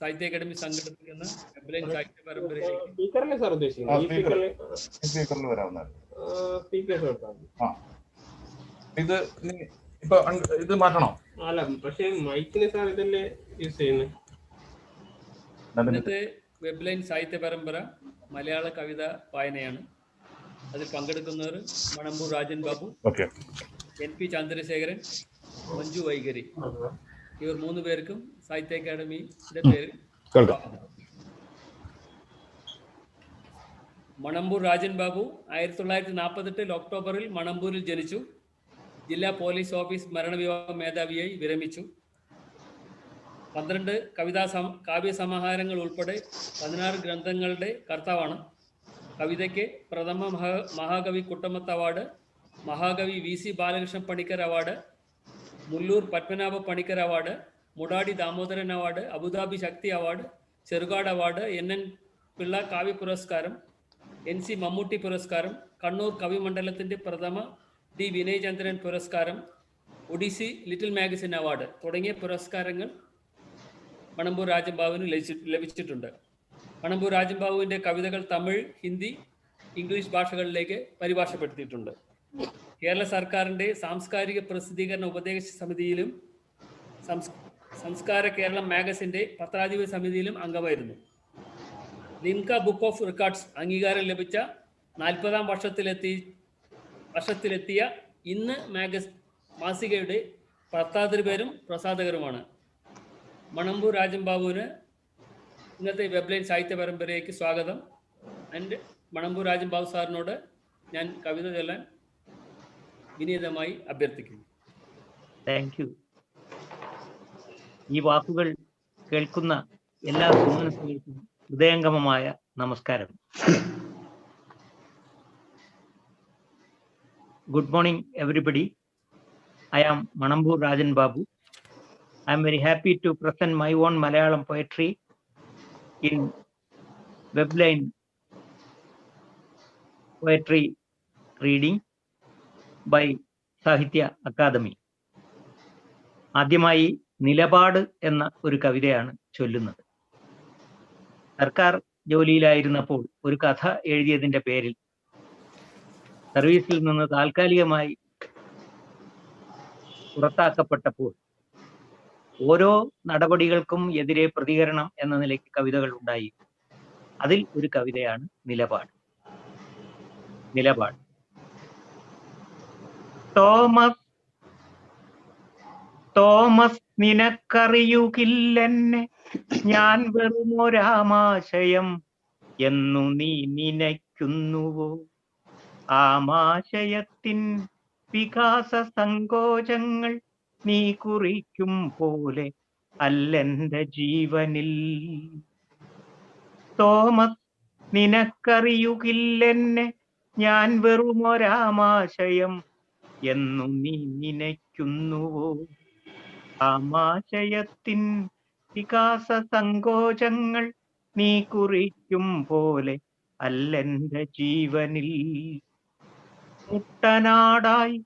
സാഹിത്യ അക്കാദമി സംഘടിപ്പിക്കുന്ന വെബ്ലൈൻ സാഹിത്യ പരമ്പരയിലേക്ക് സ്പീക്കറിലെ സാർ ഉദ്ദേശിക്കുന്നത് ഇത് മാറ്റണോ? അല്ല, പക്ഷേ മൈക്കിന് സാർ ഇതല്ലേ യൂസ് ചെയ്യുന്നത്. ഇന്നത്തെ വെബ്ലൈൻ സാഹിത്യ പരമ്പര മലയാള കവിത വായനയാണ്. അതിൽ പങ്കെടുക്കുന്നവർ മണമ്പൂർ രാജൻ ബാബു, NP ചന്ദ്രശേഖരൻ, മഞ്ജു വൈഖരി. ഇവർ 3 പേർക്കും സാഹിത്യ അക്കാദമിയുടെ പേര്. മണമ്പൂർ രാജൻ ബാബു 1948 ഒക്ടോബറിൽ മണമ്പൂരിൽ ജനിച്ചു. ജില്ലാ പോലീസ് ഓഫീസ് മരണവിഭാഗം മേധാവിയായി വിരമിച്ചു. 12 കാവ്യ സമാഹാരങ്ങൾ ഉൾപ്പെടെ 16 ഗ്രന്ഥങ്ങളുടെ കർത്താവാണ്. കവിതയ്ക്ക് പ്രഥമ മഹാകവി കുട്ടമത്ത് അവാർഡ്, മഹാകവി VC Balakrishnan Panicker award, Mulloor Padmanabha Panicker award, Mudadi Damodaran award, Abu Dhabi Shakti award, Cherukad award, NN Pillai കാവ്യ പുരസ്കാരം, NC മമ്മൂട്ടി പുരസ്കാരം, കണ്ണൂർ കവിമണ്ഡലത്തിൻ്റെ പ്രഥമ D വിനയചന്ദ്രൻ പുരസ്കാരം, ഒഡീസി ലിറ്റിൽ മാഗസിൻ അവാർഡ് തുടങ്ങിയ പുരസ്കാരങ്ങൾ മണമ്പൂർ രാജൻ ബാബുവിന് ലഭിച്ചിട്ടുണ്ട്. മണമ്പൂർ രാജൻ ബാബുവിൻ്റെ കവിതകൾ തമിഴ്, ഹിന്ദി, ഇംഗ്ലീഷ് ഭാഷകളിലേക്ക് പരിഭാഷപ്പെടുത്തിയിട്ടുണ്ട്. കേരള സർക്കാരിൻ്റെ സാംസ്കാരിക പ്രസിദ്ധീകരണ ഉപദേശ സമിതിയിലും സംസ്കാര കേരളം മാഗസിൻ്റെ പത്രാധിപ സമിതിയിലും അംഗമായിരുന്നു. ലിംക ബുക്ക് ഓഫ് റെക്കോർഡ്സ് അംഗീകാരം ലഭിച്ച 40ാം വർഷത്തിലെത്തിയ ഇന്ന് മാസികയുടെ പത്രാധിപരും പ്രസാധകരുമാണ്. മണമ്പൂർ രാജൻ ബാബുവിന് ഇന്നത്തെ വെബ്ലൈൻ സാഹിത്യ പരമ്പരയ്ക്ക് സ്വാഗതം. ആൻഡ് മണമ്പൂർ രാജൻ ബാബു സാറിനോട് ഞാൻ കവിത ചൊല്ലാൻ വിനീതമായി അഭ്യർത്ഥിക്കുന്നു. Thank you. ഈ വാക്കുകൾ കേൾക്കുന്ന എല്ലാ സുഹൃത്തുക്കൾക്കും ഹൃദയംഗമമായ നമസ്കാരം. Good morning, everybody. I am Manambur Rajan Babu. I am very happy to present my own Malayalam poetry in Webline poetry reading by Sahitya Akademi. ആദ്യമായി നിലപാട് എന്ന ഒരു കവിതയാണ് ചൊല്ലുന്നത്. സർക്കാർ ജോലിയിലായിരുന്നപ്പോൾ ഒരു കഥ എഴുതിയതിൻ്റെ പേരിൽ സർവീസിൽ നിന്ന് താൽക്കാലികമായി പുറത്താക്കപ്പെട്ടപ്പോൾ ഓരോ നടപടികൾക്കും എതിരെ പ്രതികരണം എന്ന നിലയ്ക്ക് കവിതകൾ ഉണ്ടായി. അതിൽ ഒരു കവിതയാണ് നിലപാട്. തോമസ് നിനക്കറിയുകില്ലെന്നെ, ഞാൻ വെറുമൊരാമാശയം എന്നു നീ നിനയ്ക്കുന്നുവോ? ആമാശയത്തിൻ വികാസ സങ്കോചങ്ങൾ നീ കുറിക്കും പോലെ അല്ലെന്റെ ജീവനിൽ. തോമസ് നിനക്കറിയുകില്ലെന്നെ, ഞാൻ വെറുമൊരാമാശയം എന്നു നീ നിനയ്ക്കുന്നുവോ? ആമാശയത്തിൻ വികാസ സങ്കോചങ്ങൾ നീ കുറിക്കും പോലെ അല്ലെന്റെ ജീവനിൽ. മുട്ടനാടായി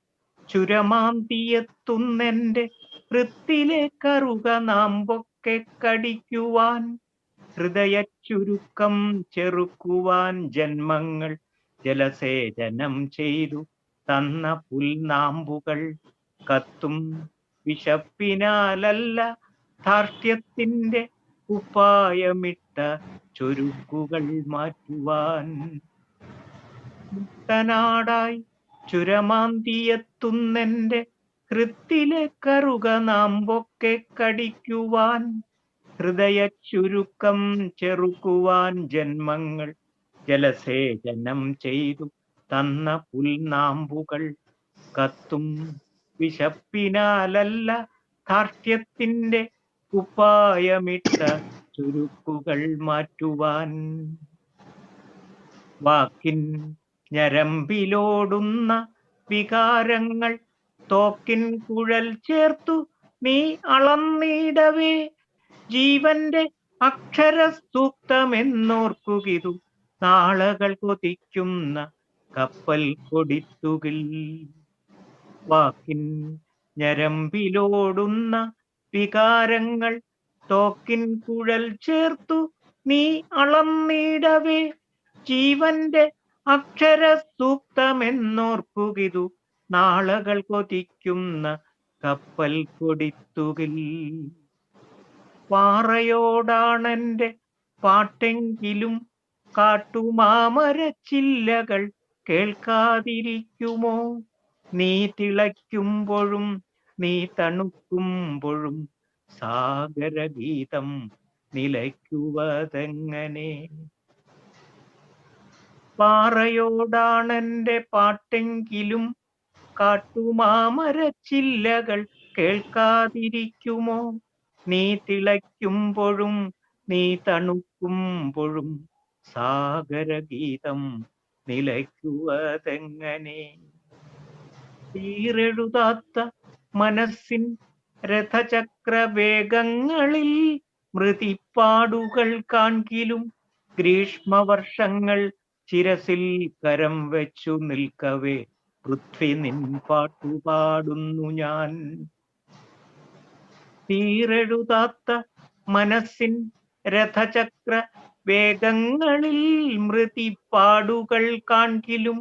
ചുരമാന്തിയെത്തുന്നെന്റെ ഹൃത്തിലെ കറുക നാമ്പൊക്കെ കടിക്കുവാൻ, ഹൃദയച്ചുരുക്കം ചെറുക്കുവാൻ ജന്മങ്ങൾ ജലസേചനം ചെയ്തു തന്ന പുൽനാമ്പുകൾ കത്തും വിശപ്പിനാലല്ല ധാർഷ്ട്യത്തിന്റെ ഉപായമിട്ട ചുരുക്കുകൾ മാറ്റുവാൻ. മുട്ടനാടായി ചുരമാന്തിയെത്തുന്നെന്റെ ഹൃത്തിലെ കറുക നാമ്പൊക്കെ കടിക്കുവാൻ, ഹൃദയച്ചുരുക്കം ചെറുക്കുവാൻ ജന്മങ്ങൾ ജലസേചനം ചെയ്തു തന്ന പുൽനാമ്പുകൾ കത്തും വിശപ്പിനാലല്ല ധാർഷ്ട്യത്തിന്റെ ഉപായമിട്ട ചുരുക്കുകൾ മാറ്റുവാൻ. വാക്കിൻ ഞരമ്പിലോടുന്ന വികാരങ്ങൾ തോക്കിൻ കുഴൽ ചേർത്തു നീ അളന്നിടവേ ജീവന്റെ അക്ഷര സൂക്തമെന്നോർക്കുകിതു നാളകൾ കൊതിക്കുന്ന കപ്പൽ കൊടിത്തുകിൽ. വാക്കിൻ ഞരമ്പിലോടുന്ന വികാരങ്ങൾ തോക്കിൻ കുഴൽ ചേർത്തു നീ അളന്നിടവേ ജീവന്റെ അക്ഷര സൂക്തമെന്നോർക്കുകിതു നാളകൾ കൊതിക്കുന്ന കപ്പൽ കൊടിത്തുകിൽ. പാറയോടാണെന്റെ പാട്ടെങ്കിലും കാട്ടുമാമരച്ചില്ലകൾ കേൾക്കാതിരിക്കുമോ? നീ തിളയ്ക്കുമ്പോഴും നീ തണുക്കുമ്പോഴും സാഗരഗീതം നിലയ്ക്കുവതെങ്ങനെ? പാറയോടാണെന്റെ പാട്ടെങ്കിലും കാട്ടുമാമരച്ചില്ലകൾ കേൾക്കാതിരിക്കുമോ? നീ തിളയ്ക്കുമ്പോഴും നീ തണുക്കുമ്പോഴും സാഗരഗീതം നിലയ്ക്കുവതെങ്ങനെ? തീരെഴുതാത്ത മനസ്സിൻ രഥചക്രവേഗങ്ങളിൽ മൃതിപ്പാടുകൾ കാൺകിലും ഗ്രീഷ്മവർഷങ്ങൾ ശിരസിൽ കരം വെച്ചു നിൽക്കവേ പൃഥ്വി നിൻ പാട്ടുപാടുന്നു ഞാൻ. തീരെഴുതാത്ത മനസ്സിൻ രഥചക്ര വേഗങ്ങളിൽ മൃതിപ്പാടുകൾ കാൺകിലും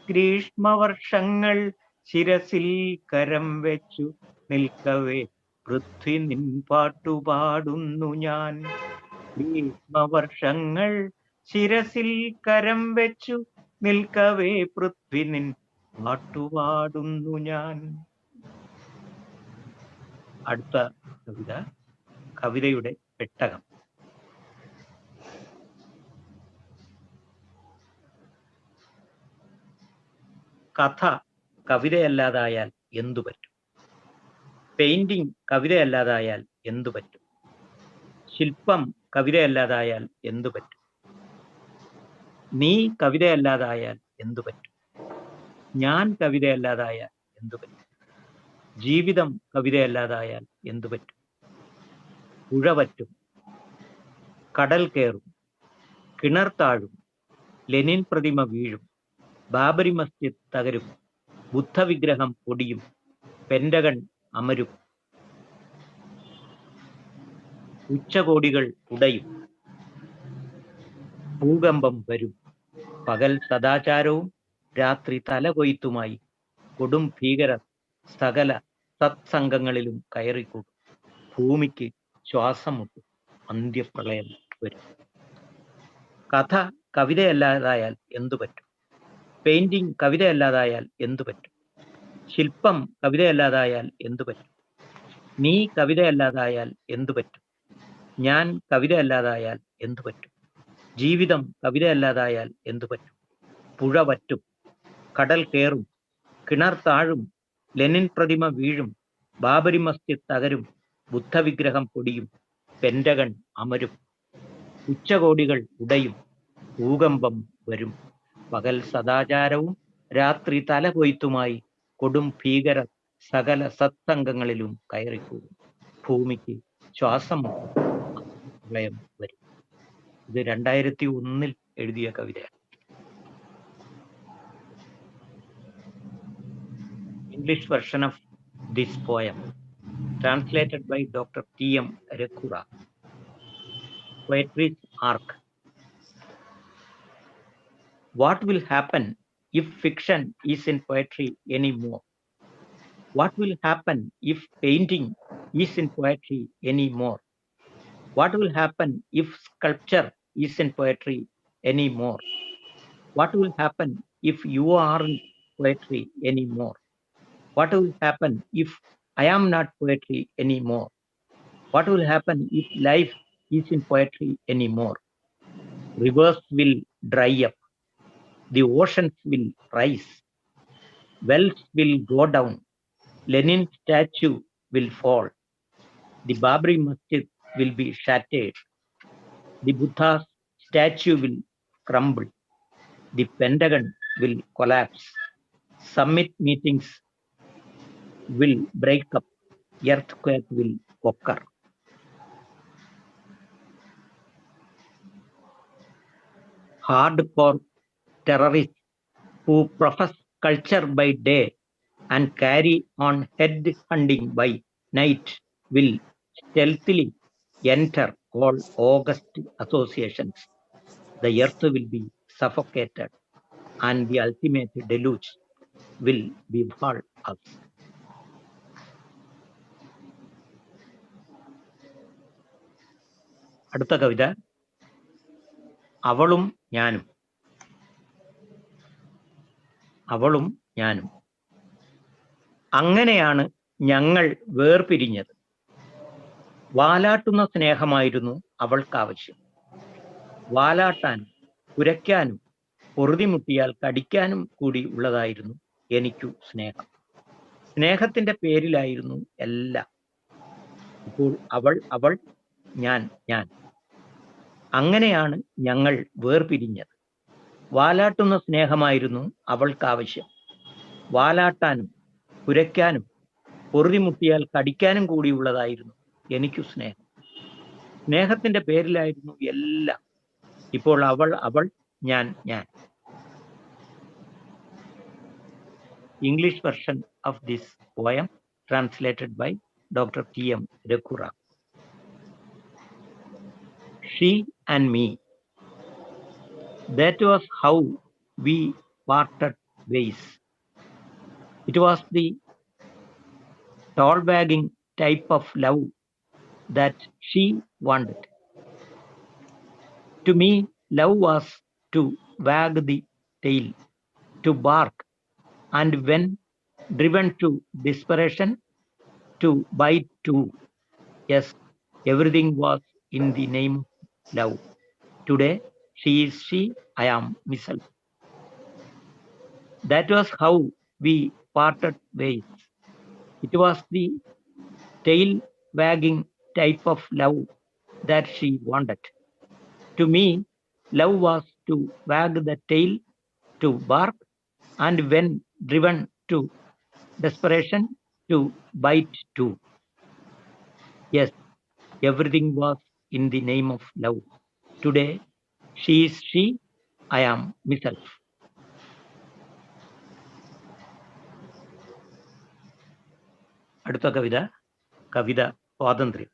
ഗ്രീഷ്മവർഷങ്ങൾ ശിരസിൽ കരം വെച്ചു നിൽക്കവേ പൃഥ്വി നിൻ പാട്ടുപാടുന്നു ഞാൻ. ഗ്രീഷ്മവർഷങ്ങൾ ശിരസിൽ കരം വെച്ചു നിൽക്കവേ പൃഥ്വി നിൻ പാട്ടുപാടുന്നു ഞാൻ. അടുത്ത കവിത കവിതയുടെ പെട്ടകം. കഥ കവിതയല്ലാതായാൽ എന്തു പറ്റും? പെയിന്റിംഗ് കവിതയല്ലാതായാൽ എന്തു പറ്റും? ശില്പം കവിതയല്ലാതായാൽ എന്തു പറ്റും? നീ കവിതയല്ലാതായാൽ എന്തു പറ്റും? ഞാൻ കവിതയല്ലാതായാൽ എന്തു പറ്റും? ജീവിതം കവിതയല്ലാതായാൽ എന്തു പറ്റും? പുഴ പറ്റും, കടൽ കയറും, കിണർ താഴും, ലെനിൻ പ്രതിമ വീഴും, ബാബരി മസ്ജിദ് തകരും, ബുദ്ധവിഗ്രഹം പൊടിയും, പെന്റഗൺ അമരും, ഉച്ചകോടികൾ ഉടയും, ഭൂകമ്പം വരും, പകൽ സദാചാരവും രാത്രി തലകൊയ്ത്തുമായി കൊടും ഭീകരർ സകല സത്സംഗങ്ങളിലും കയറിക്കൂടും, ഭൂമിക്ക് ശ്വാസം മുട്ടും, അന്ത്യപ്രളയം വരും. കഥ കവിതയല്ലാതായാൽ എന്തു പറ്റും? പെയിന്റിംഗ് കവിതയല്ലാതായാൽ എന്തു പറ്റും? ശില്പം കവിതയല്ലാതായാൽ എന്തു പറ്റും? നീ കവിതയല്ലാതായാൽ എന്തു പറ്റും? ഞാൻ കവിതയല്ലാതായാൽ എന്തു പറ്റും? ജീവിതം കവിതയല്ലാതായാൽ എന്തു പറ്റും? പുഴ വറ്റും, കടൽ കയറും, കിണർ താഴും, ലെനിൻ പ്രതിമ വീഴും, ബാബരി മസ്ജിദ് തകരും, ബുദ്ധവിഗ്രഹം പൊടിയും, പെന്റഗൺ അമരും, ഉച്ചകോടികൾ ഉടയും, ഭൂകമ്പം വരും, പകൽ സദാചാരവും രാത്രി തലകൊയ്ത്തുമായി കൊടും ഭീകരർ സകല സത്സംഗങ്ങളിലും കയറിക്കൂടും, ഭൂമിക്ക് ശ്വാസം പ്രളയം വരും. ഇത് 2001 എഴുതിയ കവിതയാണ്. English version of this poem translated by Dr. T.M. Rekura. Poetry's arc. What will happen if fiction is in poetry anymore? What will happen if painting is in poetry anymore? What will happen if sculpture is in poetry anymore? What will happen if you aren't poetry anymore? What will happen if I am not poetry anymore? What will happen if life is in poetry anymore? Rivers will dry up. The oceans will rise. Wells will go down. Lenin's statue will fall. The Babri Masjid will be shattered. The Buddha's statue will crumble. The Pentagon will collapse. Summit meetings will break up. Earthquake will occur. Hardcore terrorists who profess culture by day and carry on head hunting by night will stealthily enter all august associations. The earth will be suffocated and the ultimate deluge will befall us. അടുത്ത കവിത അവളും ഞാനും. അവളും ഞാനും. അങ്ങനെയാണ് ഞങ്ങൾ വേർപിരിഞ്ഞത്. വാലാട്ടുന്ന സ്നേഹമായിരുന്നു അവൾക്കാവശ്യം. വാലാട്ടാനും കുരയ്ക്കാനും പൊറുതിമുട്ടിയാൽ കടിക്കാനും കൂടി ഉള്ളതായിരുന്നു എനിക്കു സ്നേഹം. സ്നേഹത്തിന്റെ പേരിലായിരുന്നു എല്ലാം. ഇപ്പോൾ അവൾ അവൾ, ഞാൻ ഞാൻ. അങ്ങനെയാണ് ഞങ്ങൾ വേർപിരിഞ്ഞത്. വാലാട്ടുന്ന സ്നേഹമായിരുന്നു അവൾക്കാവശ്യം. വാലാട്ടാനും കുരയ്ക്കാനും പൊറുതിമുട്ടിയാൽ കടിക്കാനും കൂടിയുള്ളതായിരുന്നു എനിക്കു സ്നേഹം. സ്നേഹത്തിന്റെ പേരിലായിരുന്നു എല്ലാം. ഇപ്പോൾ അവൾ അവൾ, ഞാൻ ഞാൻ. English version of this poem translated by Dr. T.M. Rekura. She and me. That was how we parted ways. It was the tall-wagging type of love that she wanted. To me, love was to wag the tail, to bark, and when driven to desperation, to bite too. Yes, everything was in the name of love. Today, she is she, I am myself. That was how we parted ways. It was the tail-wagging type of love that she wanted. To me, love was to wag the tail, to bark, and when driven to desperation, to bite too. Yes, everything was in the name of love. Today, she is she, I am myself. അടുത്ത കവിത സ്വാതന്ത്ര്യം.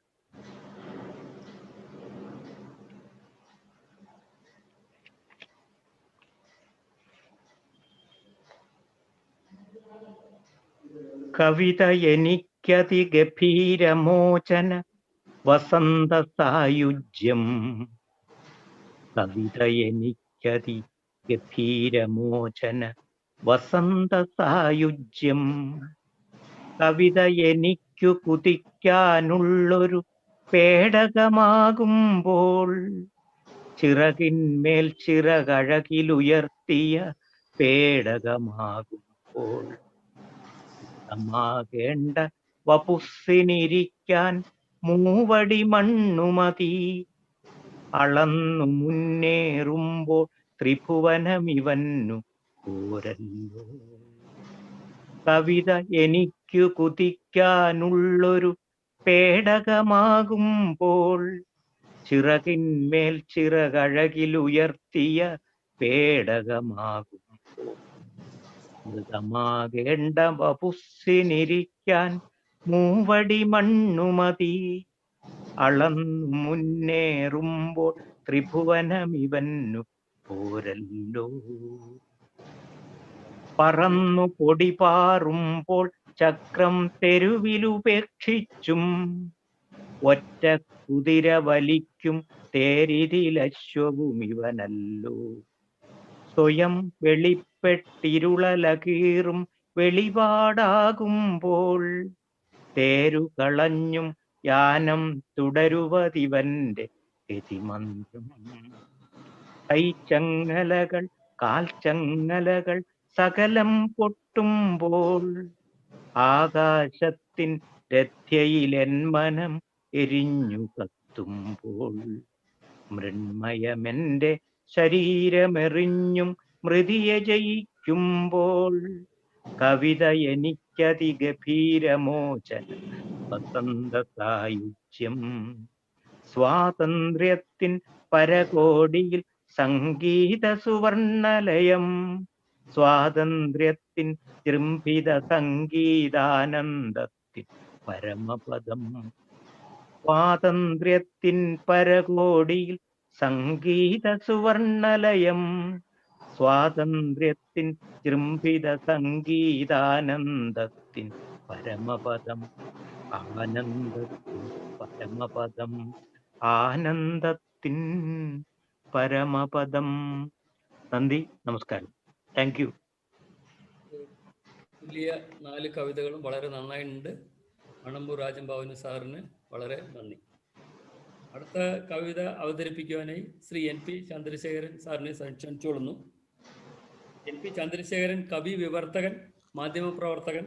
കവിത എനിക്കതിഗഭീരമോചന വസന്ത സായുജ്യം. കവിത എനിക്കതിഗഭീരമോചന വസന്ത സായുജ്യം. കവിത എനിക്കു കുതിക്കാനുള്ളൊരു പേടകമാകുമ്പോൾ, ചിറകിന്മേൽ ചിറകഴകിലുയർത്തിയ പേടകമാകുമ്പോൾ, ാകേണ്ട വപുസ്സിനിരിക്കാൻ മൂവടി മണ്ണുമതി. അളന്നു മുന്നേറുമ്പോൾ ത്രിഭുവനമിവന്നു പോരല്ലോ. കവിത എനിക്കു കുതിക്കാനുള്ളൊരു പേടകമാകുമ്പോൾ, ചിറകിന്മേൽ ചിറകഴകിലുയർത്തിയ പേടകമാകുമ്പോൾ, മൃതമാകേണ്ട വപുസ്സിനിരിക്കാൻ മൂവടി മണ്ണുമതി. അളന്നു മുന്നേറുമ്പോൾ ത്രിഭുവനമിവന്നു പോരല്ലോ. പറന്നു പൊടി പാറുമ്പോൾ ചക്രം തെരുവിലുപേക്ഷിച്ചും, ഒറ്റ കുതിര വലിക്കും തേരിതിലശ്വവും ഇവനല്ലോ. സ്വയം വെളിപ്പെട്ടിരുളലകീറും വെളിപാടാകുമ്പോൾ, തേരുകളഞ്ഞും യാനം തുടരുവതിവന്റെ ഗതിമന്ത്രം. കൈച്ചങ്ങലകൾ കാൽച്ചങ്ങലകൾ സകലം പൊട്ടുമ്പോൾ, ആകാശത്തിൻ രഥ്യയിലെൻ മനം എരിഞ്ഞു കത്തുമ്പോൾ, മൃണ്മയമെന്റെ ശരീരമെറിഞ്ഞും സ്മൃതിയെ ജയിക്കുമ്പോൾ കവിത എനിക്കതിഗഭീരമോചന വസന്ത സായുജ്യം. സ്വാതന്ത്ര്യത്തിൻ പരകോടിയിൽ സംഗീത സുവർണലയം. സ്വാതന്ത്ര്യത്തിൻ ജൃംഭിത സംഗീതാനന്ദത്തിൻ പരമപദം. സ്വാതന്ത്ര്യത്തിൻ പരകോടിയിൽ സംഗീത സുവർണലയം. സ്വാതന്ത്ര്യത്തിൻ ജൃംഭിത സംഗീതാനന്ദത്തിൻ പരമപദം. ആനന്ദത്തിൻ പരമപദം. ആനന്ദത്തിൻ പരമപദം. നന്ദി, നമസ്കാരം. Thank you. വലിയ 4 കവിതകളും വളരെ നന്നായിട്ടുണ്ട്. മണമ്പൂർ രാജംഭാവന് സാറിന് വളരെ നന്ദി. അടുത്ത കവിത അവതരിപ്പിക്കുവാനായി ശ്രീ NP ചന്ദ്രശേഖരൻ സാറിനെ ക്ഷണിച്ചുകൊള്ളുന്നു. NP ചന്ദ്രശേഖരൻ കവി, വിവർത്തകൻ, മാധ്യമപ്രവർത്തകൻ.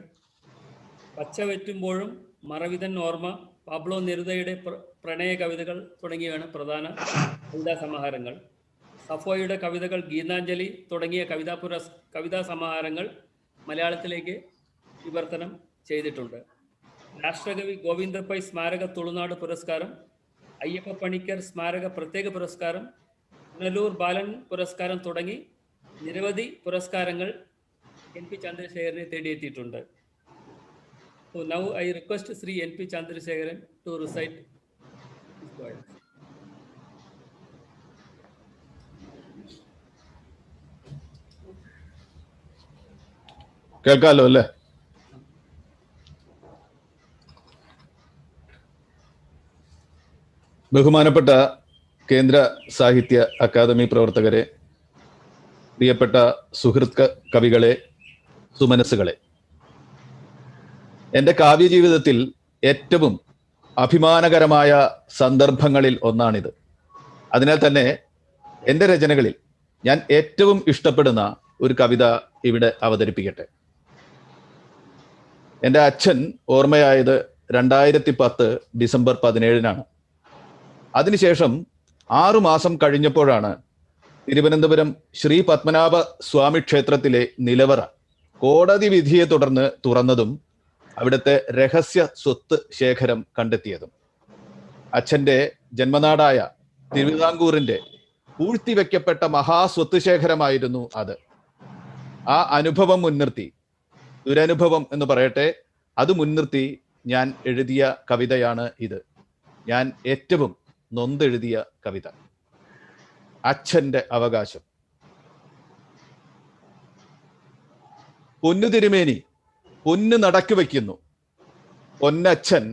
പച്ചവെറ്റുമ്പോഴും, മറവിതൻ ഓർമ്മ, പാബ്ലോ നെരുദയുടെ പ്രണയ കവിതകൾ തുടങ്ങിയവയാണ് പ്രധാന കവിതാ സമാഹാരങ്ങൾ. സഫോയുടെ കവിതകൾ, ഗീതാഞ്ജലി തുടങ്ങിയ കവിതാ സമാഹാരങ്ങൾ മലയാളത്തിലേക്ക് വിവർത്തനം ചെയ്തിട്ടുണ്ട്. രാഷ്ട്രകവി ഗോവിന്ദ പൈ സ്മാരക തുളുനാട് പുരസ്കാരം, അയ്യപ്പ പണിക്കർ സ്മാരക പ്രത്യേക പുരസ്കാരം, പുനലൂർ ബാലൻ പുരസ്കാരം തുടങ്ങി നിരവധി പുരസ്കാരങ്ങൾ NP ചന്ദ്രശേഖരനെ തേടിയെത്തിയിട്ടുണ്ട്. So now I request Sri NP Chandrasekharan to recite his poems. കേൾക്കാലോ അല്ലേ? ബഹുമാനപ്പെട്ട കേന്ദ്ര സാഹിത്യ അക്കാദമി പ്രവർത്തകരെ, പ്രിയപ്പെട്ട സുഹൃത്ത് കവികളെ, സുമനസ്സുകളെ, എൻ്റെ കാവ്യജീവിതത്തിൽ ഏറ്റവും അഭിമാനകരമായ സന്ദർഭങ്ങളിൽ ഒന്നാണിത്. അതിനാൽ തന്നെ എൻ്റെ രചനകളിൽ ഞാൻ ഏറ്റവും ഇഷ്ടപ്പെടുന്ന ഒരു കവിത ഇവിടെ അവതരിപ്പിക്കട്ടെ. എൻ്റെ അച്ഛൻ ഓർമ്മയായത് 2010 ഡിസംബർ 17-നാണ്. അതിനുശേഷം 6 മാസം കഴിഞ്ഞപ്പോഴാണ് തിരുവനന്തപുരം ശ്രീ പത്മനാഭ സ്വാമി ക്ഷേത്രത്തിലെ നിലവറ കോടതി വിധിയെ തുടർന്ന് തുറന്നതും അവിടുത്തെ രഹസ്യ സ്വത്ത് ശേഖരം കണ്ടെത്തിയതും. അച്ഛൻ്റെ ജന്മനാടായ തിരുവിതാംകൂറിൻ്റെ പൂഴ്ത്തിവെക്കപ്പെട്ട മഹാസ്വത്ത് ശേഖരമായിരുന്നു അത്. ആ അനുഭവം മുൻനിർത്തി, ദുരനുഭവം എന്ന് പറയട്ടെ, അത് മുൻനിർത്തി ഞാൻ എഴുതിയ കവിതയാണ് ഇത്. ഞാൻ ഏറ്റവും നൊന്തെഴുതിയ കവിത. അച്ഛൻ്റെ അവകാശം. പൊന്നു തിരുമേനി പൊന്ന് നടക്കി വയ്ക്കുന്നു, പൊന്നച്ഛൻ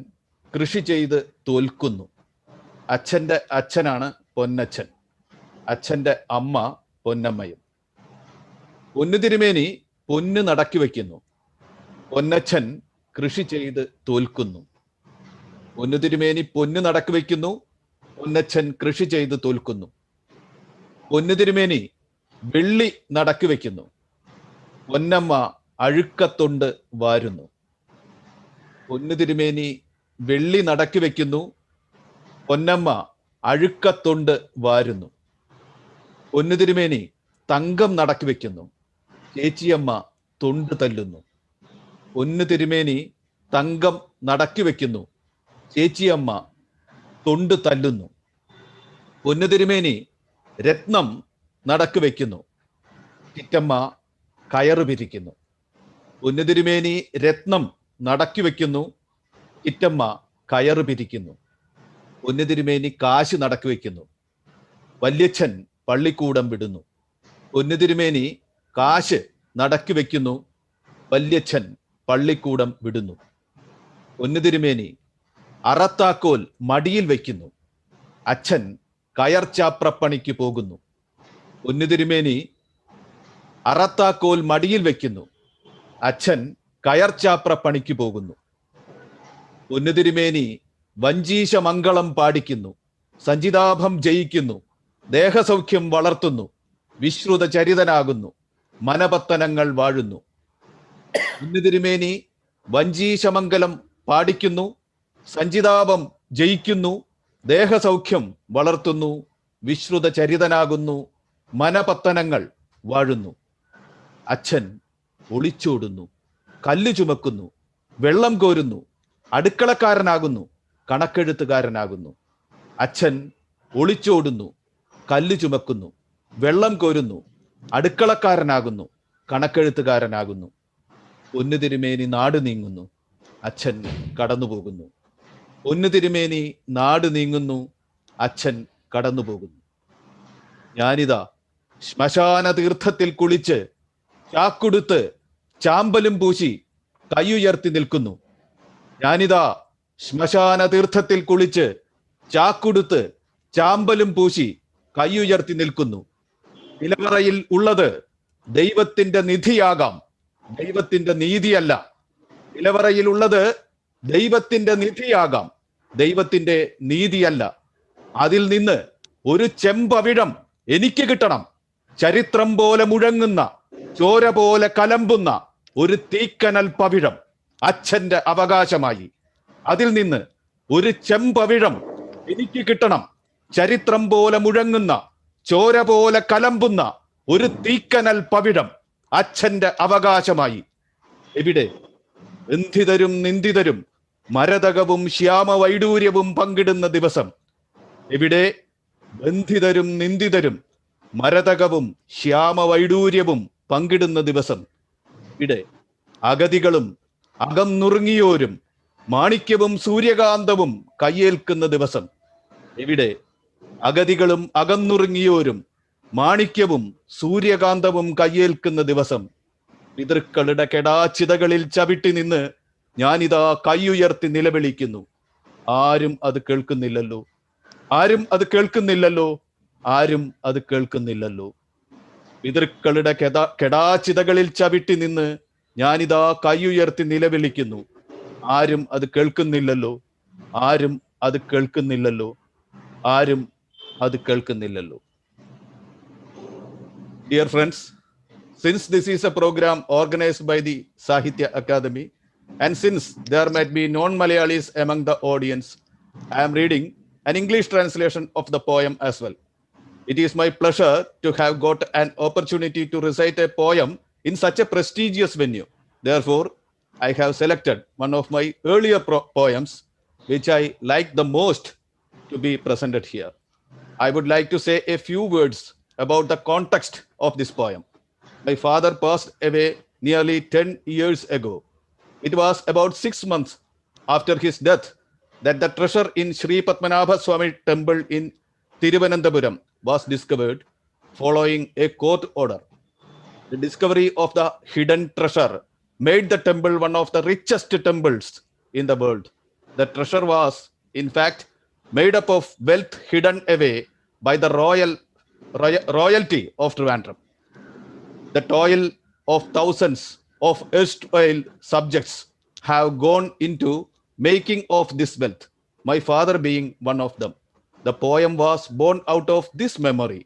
കൃഷി ചെയ്ത് തോൽക്കുന്നു. അച്ഛൻ്റെ അച്ഛനാണ് പൊന്നച്ഛൻ, അച്ഛൻ്റെ അമ്മ പൊന്നമ്മയും. പൊന്നു തിരുമേനി പൊന്ന് നടക്കി വയ്ക്കുന്നു, പൊന്നച്ഛൻ കൃഷി ചെയ്ത് തോൽക്കുന്നു. പൊന്നു തിരുമേനി പൊന്ന് നടക്കി വയ്ക്കുന്നു, പൊന്നച്ഛൻ കൃഷി ചെയ്ത് തോൽക്കുന്നു. പൊന്നു തിരുമേനി വെള്ളി നടക്കി വയ്ക്കുന്നു, പൊന്നമ്മ അഴുക്കത്തൊണ്ട് വാരുന്നു. പൊന്നു തിരുമേനി വെള്ളി നടക്കി വയ്ക്കുന്നു, പൊന്നമ്മ അഴുക്കത്തൊണ്ട് വാരുന്നു. പൊന്നു തിരുമേനി തങ്കം നടക്കി വയ്ക്കുന്നു, ചേച്ചിയമ്മ തൊണ്ട് തല്ലുന്നു. പൊന്നു തിരുമേനി തങ്കം നടക്കി വയ്ക്കുന്നു, ചേച്ചിയമ്മ തൊണ്ട് തല്ലുന്നു. പൊന്നു തിരുമേനി രത്നം നടക്കി വയ്ക്കുന്നു, ചിറ്റമ്മ കയറ് പിരിക്കുന്നു. പൊന്നു തിരുമേനി രത്നം നടക്കി വയ്ക്കുന്നു, ചിറ്റമ്മ കയറ് പിരിക്കുന്നു. പൊന്നു തിരുമേനി കാശ് നടക്കി വയ്ക്കുന്നു, വല്യച്ഛൻ പള്ളിക്കൂടം വിടുന്നു. പൊന്നു തിരുമേനി കാശ് നടക്കി വയ്ക്കുന്നു, വല്യച്ഛൻ പള്ളിക്കൂടം വിടുന്നു. പൊന്നു തിരുമേനി അറത്താക്കോൽ മടിയിൽ വയ്ക്കുന്നു, അച്ഛൻ കയർച്ചാപ്രപ്പണിക്ക് പോകുന്നു. പൊന്നു തിരുമേനി അറത്താക്കോൽ മടിയിൽ വയ്ക്കുന്നു, അച്ഛൻ കയർച്ചാപ്രപ്പണിക്ക് പോകുന്നു. പൊന്നു തിരുമേനി വഞ്ചീശമംഗളം പാടിക്കുന്നു, സഞ്ചിതാഭം ജയിക്കുന്നു, ദേഹസൗഖ്യം വളർത്തുന്നു, വിശ്രുത ചരിതനാകുന്നു, മനപത്തനങ്ങൾ വാഴുന്നു. പൊന്നു തിരുമേനി വഞ്ചീശമംഗലം പാടിക്കുന്നു, സഞ്ചിതാപം ജയിക്കുന്നു, ദേഹസൗഖ്യം വളർത്തുന്നു, വിശ്രുത ചരിതനാകുന്നു, മനപത്തനങ്ങൾ വാഴുന്നു. അച്ഛൻ ഒളിച്ചോടുന്നു, കല്ല് ചുമക്കുന്നു, വെള്ളം കോരുന്നു, അടുക്കളക്കാരനാകുന്നു, കണക്കെഴുത്തുകാരനാകുന്നു. അച്ഛൻ ഒളിച്ചോടുന്നു, കല്ല് ചുമക്കുന്നു, വെള്ളം കോരുന്നു, അടുക്കളക്കാരനാകുന്നു, കണക്കെഴുത്തുകാരനാകുന്നു. പൊന്നു തിരുമേനി നാട് നീങ്ങുന്നു, അച്ഛൻ കടന്നുപോകുന്നു. പൊന്നു തിരുമേനി നാട് നീങ്ങുന്നു, അച്ഛൻ കടന്നുപോകുന്നു. ഞാനിതാ ശ്മശാന തീർത്ഥത്തിൽ കുളിച്ച് ചാക്കുടുത്ത് ചാമ്പലും പൂശി കൈയുയർത്തി നിൽക്കുന്നു. ഞാനിതാ ശ്മശാന തീർത്ഥത്തിൽ കുളിച്ച് ചാക്കുടുത്ത് ചാമ്പലും പൂശി കൈയുയർത്തി നിൽക്കുന്നു. നിലവറയിൽ ഉള്ളത് ദൈവത്തിന്റെ നിധിയാകാം, ദൈവത്തിന്റെ നീതിയല്ല. നിലവറയിൽ ഉള്ളത് ദൈവത്തിന്റെ നിധിയാകാം, ദൈവത്തിന്റെ നീതിയല്ല. അതിൽ നിന്ന് ഒരു ചെമ്പവിഴം എനിക്ക് കിട്ടണം. ചരിത്രം പോലെ മുഴങ്ങുന്ന, ചോര പോലെ കലമ്പുന്ന ഒരു തീക്കനൽ പവിഴം അച്ഛന്റെ അവകാശമായി. അതിൽ നിന്ന് ഒരു ചെമ്പവിഴം എനിക്ക് കിട്ടണം. ചരിത്രം പോലെ മുഴങ്ങുന്ന, ചോര പോലെ കലമ്പുന്ന ഒരു തീക്കനൽ പവിഴം അച്ഛന്റെ അവകാശമായി. എവിടെ? ബന്ധിതരും നിന്ദിതരും മരതകവും ശ്യാമവൈഡൂര്യവും പങ്കിടുന്ന ദിവസം. എവിടെ? ബന്ധിതരും നിന്ദിതരും മരതകവും ശ്യാമവൈഡൂര്യവും പങ്കിടുന്ന ദിവസം. ഇവിടെ അഗതികളും അകം നുറുങ്ങിയോരും മാണിക്യവും സൂര്യകാന്തവും കയ്യേൽക്കുന്ന ദിവസം. എവിടെ? അഗതികളും അകം നുറുങ്ങിയോരും മാണിക്യവും സൂര്യകാന്തവും കയ്യേൽക്കുന്ന ദിവസം. പിതൃക്കളുടെ കെടാച്ചിതകളിൽ ചവിട്ടി നിന്ന് ഞാനിതാ കൈയുയർത്തി നിലവിളിക്കുന്നു. ആരും അത് കേൾക്കുന്നില്ലല്ലോ, ആരും അത് കേൾക്കുന്നില്ലല്ലോ, ആരും അത് കേൾക്കുന്നില്ലല്ലോ. പിതൃക്കളുടെ കെടാച്ചിതകളിൽ ചവിട്ടി നിന്ന് ഞാനിതാ കൈയുയർത്തി നിലവിളിക്കുന്നു. ആരും അത് കേൾക്കുന്നില്ലല്ലോ, ആരും അത് കേൾക്കുന്നില്ലല്ലോ, ആരും അത് കേൾക്കുന്നില്ലല്ലോ. Dear friends, since this is a program organized by the Sahitya Academy, and since there might be non-Malayalis among the audience, I am reading an English translation of the poem as well. It is my pleasure to have got an opportunity to recite a poem in such a prestigious venue. Therefore, I have selected one of my earlier poems, which I like the most, to be presented here. I would like to say a few words about the context of this poem. My father passed away nearly 10 years ago. It was about 6 months after his death that the treasure in Sri Padmanabha Swami temple in Thiruvananthapuram was discovered following a court order. The discovery of the hidden treasure made the temple one of the richest temples in the world. The treasure was, in fact, made up of wealth hidden away by the royalty of Trivandrum. The toil of thousands of erstwhile subjects have gone into making of this wealth, my father being one of them. The poem was born out of this memory,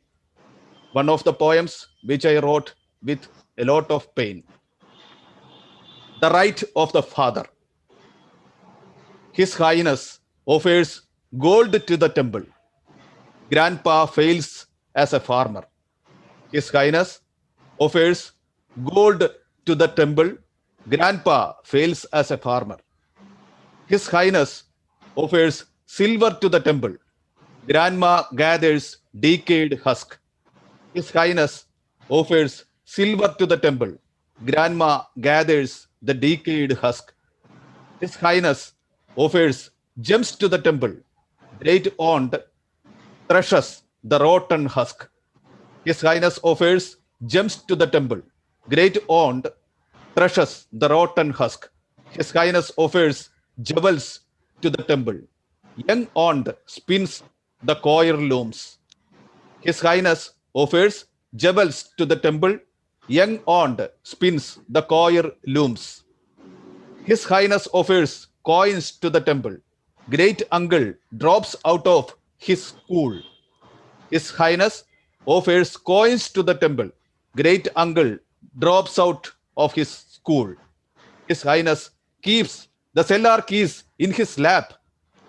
one of the poems which I wrote with a lot of pain. The right of the father. His Highness offers gold to the temple. Grandpa fails as a farmer. His Highness offers gold to the temple. Grandpa fails as a farmer. His Highness offers silver to the temple. Grandma gathers decayed husk. His Highness offers silver to the temple. Grandma gathers the decayed husk. His Highness offers gems to the temple. Great aunt threshes the rotten husk. His Highness offers gems to the temple. Great aunt threshes the rotten husk. His Highness offers jewels to the temple. Young aunt spins the coir looms. His Highness offers jewels to the temple. Young aunt spins the coir looms. His Highness offers coins to the temple. Great uncle drops out of his school. His Highness offers coins to the temple. Great uncle drops out of his school. His Highness keeps the cellar keys in his lap.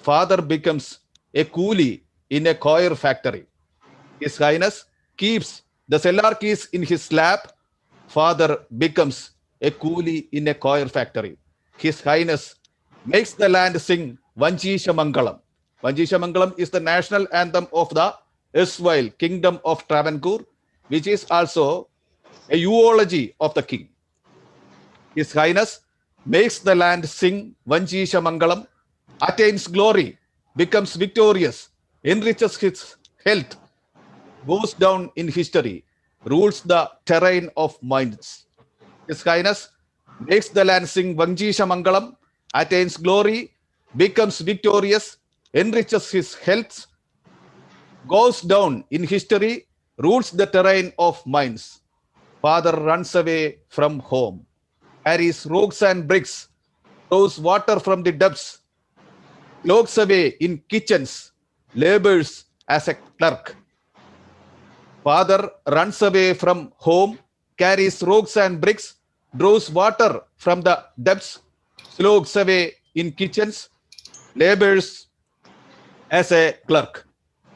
Father becomes a coolie in a coir factory. His Highness keeps The cellark is in his lap. Father becomes a coolie in a coir factory. His Highness makes the land sing Vanjisha Mangalam. Vanjisha Mangalam is the national anthem of the erstwhile Kingdom of Travancore, which is also a eulogy of the king. His Highness makes the land sing Vanjisha Mangalam, attains glory, becomes victorious, enriches his health, goes down in history, rules the terrain of minds. His Highness makes the land sing Vanjisha Mangalam, attains glory, becomes victorious, enriches his health, goes down in history, rules the terrain of minds. Father runs away from home, carries rocks and bricks, throws water from the depths, logs away in kitchens, labors as a clerk. Father runs away from home, carries rocks and bricks, draws water from the depths, slogs away in kitchens, labors as a clerk.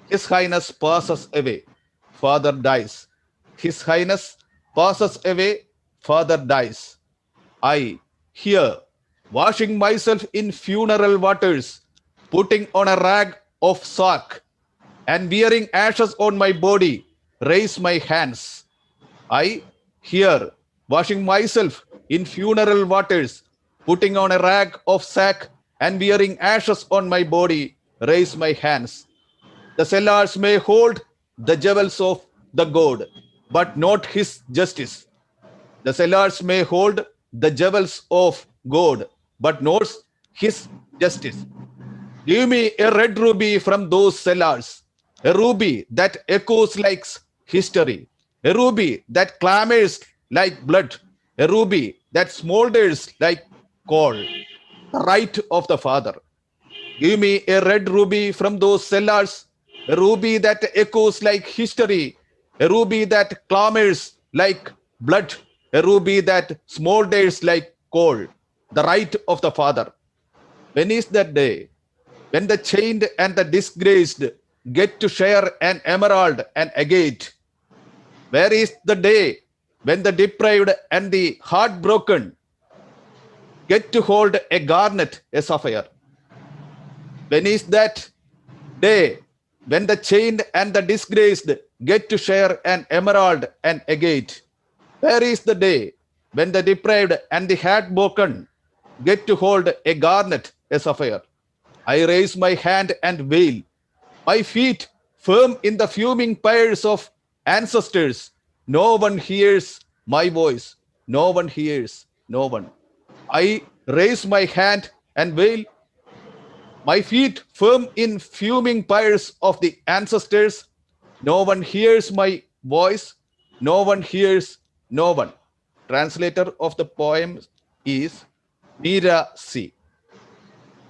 His Highness passes away. Father dies. His Highness passes away. Father dies. I, here, washing myself in funeral waters, putting on a rag of sack, and wearing ashes on my body, raise my hands. I, here, washing myself in funeral waters, putting on a rag of sack, and wearing ashes on my body, raise my hands. The cellars may hold the jewels of the god, but not his justice. The cellars may hold the jewels of God, but not his justice. Give me a red ruby from those cellars, a ruby that echoes like history, a ruby that clamors like blood, a ruby that smolders like coal, the right of the Father. Give me a red ruby from those cellars, a ruby that echoes like history, a ruby that clamors like blood, a ruby that smolders like coal, the right of the Father. When is that day when the chained and the disgraced get to share an emerald and agate? Where is the day when the deprived and the heartbroken get to hold a garnet, a sapphire? When is that day when the chained and the disgraced get to share an emerald and agate? Where is the day when the deprived and the heartbroken get to hold a garnet, a sapphire? I raise my hand and wail, my feet firm in the fuming pyres of ancestors. No one hears my voice. No one hears. No one. I raise my hand and wail, my feet firm in fuming pyres of the ancestors. No one hears my voice. No one hears. No one. Translator of the poem is Meera C.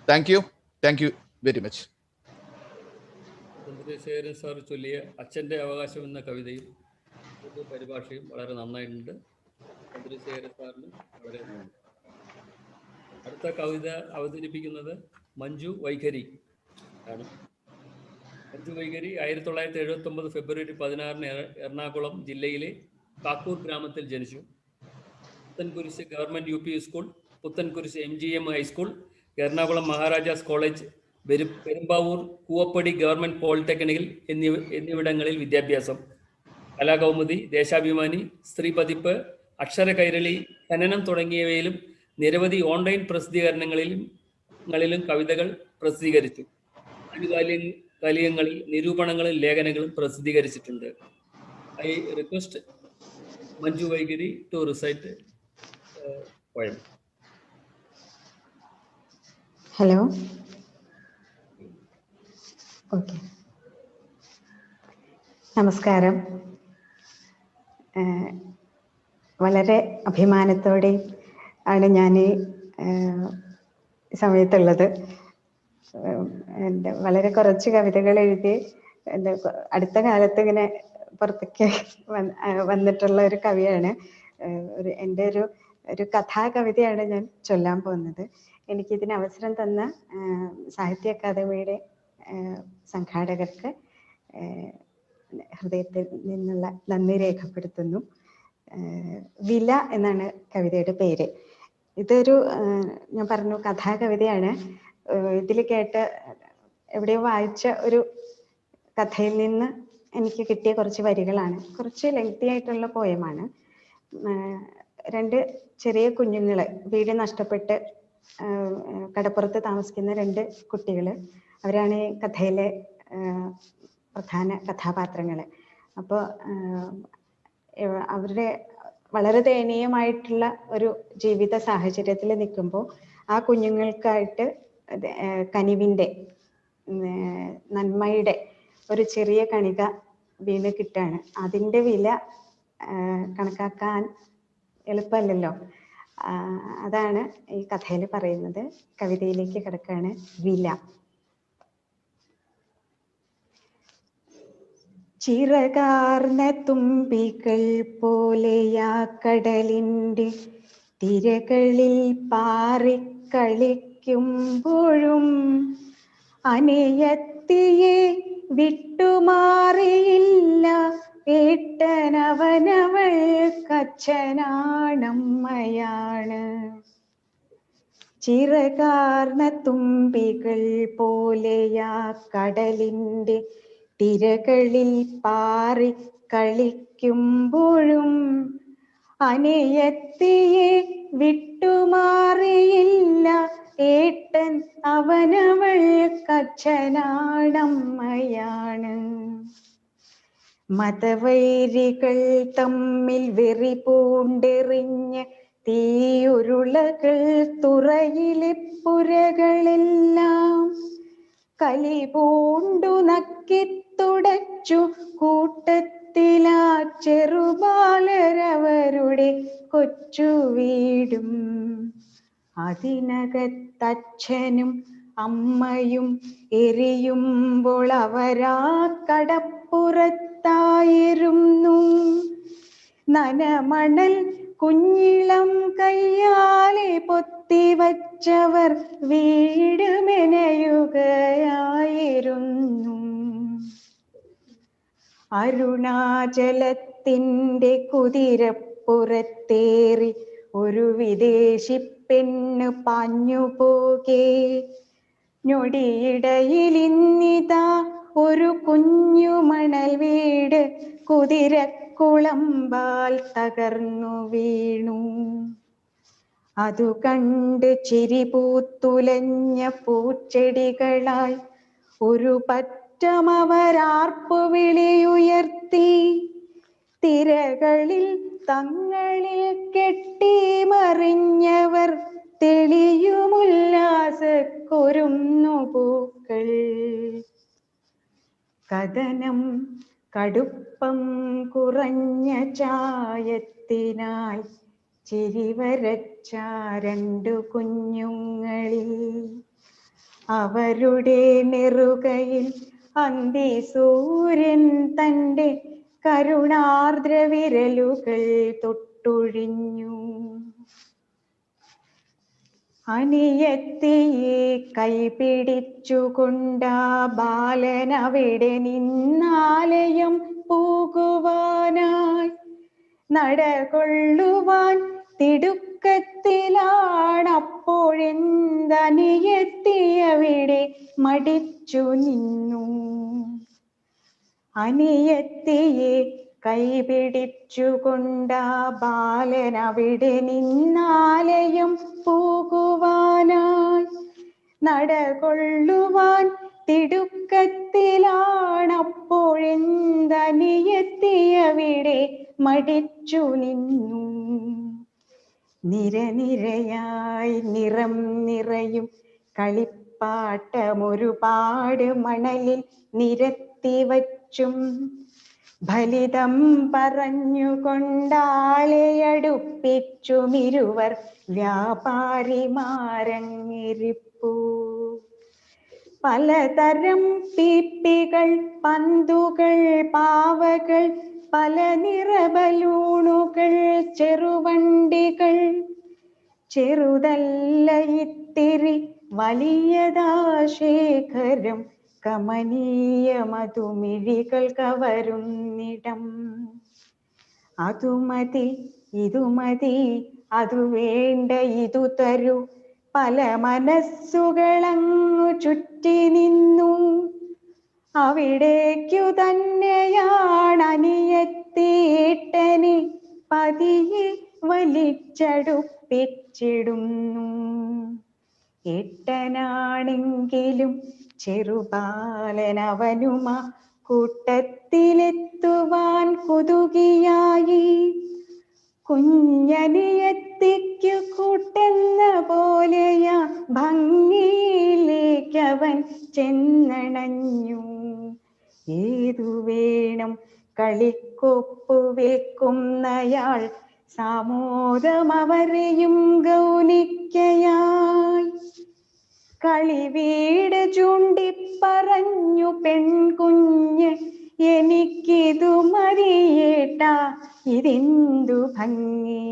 Thank you. Thank you very much. Chandrasekharan sir ചൊല്ലിയ അച്ഛൻ്റെ അവകാശം എന്ന കവിതയും പരിഭാഷയും വളരെ നന്നായിട്ടുണ്ട്. ചന്ദ്രശേഖരൻ സാറിന് വളരെ നന്ദി. അടുത്ത കവിത അവതരിപ്പിക്കുന്നത് മഞ്ജു വൈഖരി ആണ്. മഞ്ജു വൈഖരി 1979 ഫെബ്രുവരി 16 എറണാകുളം ജില്ലയിലെ കാക്കൂർ ഗ്രാമത്തിൽ ജനിച്ചു. Puthenkurish government UP school, Puthenkurish MGM high school, Ernakulam Maharajas college, Perumbavoor Koovappady government polytechnical എന്നിവിടങ്ങളിൽ വിദ്യാഭ്യാസം. കലാകൗമുദി, ദേശാഭിമാനി, സ്ത്രീ പതിപ്പ്, അക്ഷര കൈരളി, ഖനനം തുടങ്ങിയവയിലും നിരവധി ഓൺലൈൻ പ്രസിദ്ധീകരണങ്ങളിലും കവിതകൾ പ്രസിദ്ധീകരിച്ചു. ആനുകാലികങ്ങളിൽ നിരൂപണങ്ങളും ലേഖനങ്ങളും പ്രസിദ്ധീകരിച്ചിട്ടുണ്ട്. I request Manju Vaikhari to recite poem. Hello. Okay, നമസ്കാരം. വളരെ അഭിമാനത്തോടെ ആണ് ഞാൻ ഈ സമയത്തുള്ളത്. എൻ്റെ വളരെ കുറച്ച് കവിതകൾ എഴുതി എൻ്റെ അടുത്ത കാലത്ത് ഇങ്ങനെ പുറത്തേക്ക് വന്നിട്ടുള്ള ഒരു കവിയാണ്. എൻ്റെ ഒരു കഥാകവിതയാണ് ഞാൻ ചൊല്ലാൻ പോകുന്നത്. എനിക്കിതിന് അവസരം തന്ന സാഹിത്യ അക്കാദമിയുടെ സംഘാടകർക്ക് ഹൃദയത്തിൽ നിന്നുള്ള നന്ദി രേഖപ്പെടുത്തുന്നു. വില എന്നാണ് കവിതയുടെ പേര്. ഇതൊരു ഞാൻ പറഞ്ഞു കഥാകവിതയാണ്. ഇതിൽ കേട്ട് എവിടെയോ വായിച്ച ഒരു കഥയിൽ നിന്ന് എനിക്ക് കിട്ടിയ കുറച്ച് വരികളാണ്. കുറച്ച് ലെങ്തി ആയിട്ടുള്ള പോയമാണ്. 2 ചെറിയ കുഞ്ഞുങ്ങൾ, വീട് നഷ്ടപ്പെട്ട് കടപ്പുറത്ത് താമസിക്കുന്ന 2 കുട്ടികൾ, അവരാണ് ഈ കഥയിലെ പ്രധാന കഥാപാത്രങ്ങൾ. അപ്പോൾ അവരുടെ വളരെ ദയനീയമായിട്ടുള്ള ഒരു ജീവിത സാഹചര്യത്തിൽ നിൽക്കുമ്പോൾ ആ കുഞ്ഞുങ്ങൾക്കായിട്ട് കനിവിൻ്റെ, നന്മയുടെ ഒരു ചെറിയ കണിക വീണ് കിട്ടാണ്. അതിൻ്റെ വില കണക്കാക്കാൻ എളുപ്പമല്ലല്ലോ. അതാണ് ഈ കഥയിൽ പറയുന്നത്. കവിതയിലേക്ക് കിടക്കാണ്. വില. ചിറകാർന്ന തുമ്പികൾ പോലെയാ കടലിൻ്റെ തിരകളിൽ പാറിക്കളിക്കുമ്പോഴും അനിയത്തിയെ വിട്ടുമാറിയില്ല ഏട്ടനവനവൾ കച്ചനാണമ്മയാണ്. ചിറകാർന്ന തുമ്പികൾ പോലെയാ കടലിൻ്റെ തിരകളിൽ പാറിക്കളിക്കുമ്പോഴും അനിയത്തിയെ വിട്ടുമാറിയില്ല ഏട്ടൻ അവനവൾ കച്ചനാണമ്മയാണ്. മതവൈരികൾ തമ്മിൽ വെറി പൂണ്ടെറിഞ്ഞ് തീയുരുളകൾ തുറയിലെ പുരകളെല്ലാം കലി പൂണ്ടു നക്കിത്തുടച്ചു കൂട്ടത്തിലാ ചെറുബാലരവരുടെ കൊച്ചു വീടും. അതിനകത്തച്ഛനും അമ്മയും എരിയുമ്പോൾ അവരാ കടപ്പുറത്തായിരുന്നു. നനമണൽ കുഞ്ഞിളം കയ്യാലെ പൊത്തിവച്ചവർ വീട് മെനയുകയായിരുന്നു. അരുണാചലത്തിൻ്റെ കുതിരപ്പുറത്തേറി ഒരു വിദേശി പെണ്ണ് പാഞ്ഞുപോകെ ഞൊടിയിടയിൽ ഇന്നിതാ ഒരു കുഞ്ഞു മണൽ വീട് കുതിരക്കുളമ്പാൽ തകർന്നു വീണു. അതു കണ്ട് ചിരിപൂത്തുലഞ്ഞ പൂച്ചെടികളായി ഒരു പറ്റമവരാർപ്പു വിളിയുയർത്തി. തിരകളിൽ തങ്ങളിൽ കെട്ടിമറിഞ്ഞവർ തെളിയുമുല്ലാസക്കൊരുന്നു പൂക്കൾ. കഥനം കടുപ്പം കുറഞ്ഞ ചായത്തിനായി ചിരിവരച്ച 2 കുഞ്ഞുങ്ങളിൽ അവരുടെ നെറുകയിൽ അന്തിസൂര്യൻ തൻ്റെ കരുണാർദ്ര വിരലുകൾ തൊട്ടൊഴിഞ്ഞു. അനിയത്തിയെ കൈപിടിച്ചുകൊണ്ടാ ബാലൻ അവിടെ നിന്നാലയം പോകുവാനായി. നടകൊള്ളുവാൻ തിടുക്കത്തിലാണപ്പോഴെന്തനിയത്തിയവിടെ മടിച്ചു നിന്നു. അനിയത്തിയെ കൈപിടിച്ചുകൊണ്ടാ ബാലൻ അവിടെ നിന്നാലയം പോകുവാനായി. നടകൊള്ളുവാൻ തിടുക്കത്തിലാണപ്പോഴെന്തനിയത്തിയവിടെ മടിച്ചു നിന്നു. നിരനിരയായി നിറം നിറയും കളിപ്പാട്ടമൊരുപാട് മണലിൽ നിരത്തിവച്ചും ഫലിതം പറഞ്ഞുകൊണ്ടാളെയടുപ്പിച്ചുമിരുവർ വ്യാപാരിമാരങ്ങിരിപ്പു. പലതരം പീപ്പികൾ, പന്തുകൾ, പാവകൾ, പല നിറബലൂണുകൾ, ചെറുവണ്ടികൾ. ചെറുതല്ല ഇത്തിരി വലിയതാ ശേഖരം കമനീയ മധുമിഴികൾ കവരുന്നിടം. അതുമതി ഇതുമതി അതു വേണ്ട ഇതു തരൂ, പല മനസ്സുകളങ്ങു ചുറ്റി നിന്നു. അവിടേക്കു തന്നെയാണനിയത്തിയേട്ടനെ പതിയെ വലിച്ചടുപ്പിച്ചിടുന്നു. ഏട്ടനാണെങ്കിലും ചെറുബാലനവനുമാ കൂട്ടത്തിലെത്തുവാൻ കൊതുകിയായി. കുഞ്ഞനിയത്തിക്കു കൂട്ടെന്ന പോലെയാ ഭംഗിയിലേക്കവൻ ചെന്നണഞ്ഞു. ഏതു വേണം കളിക്കൊപ്പു വിൽക്കുന്നയാൾ സാമോദമവരെയും ഗൗനിക്കയായി. കളിവീട് ചൂണ്ടിപ്പറഞ്ഞു പെൺകുഞ്ഞ്, എനിക്കിതു മതിയേട്ടാ, ഇതെന്തു ഭംഗി.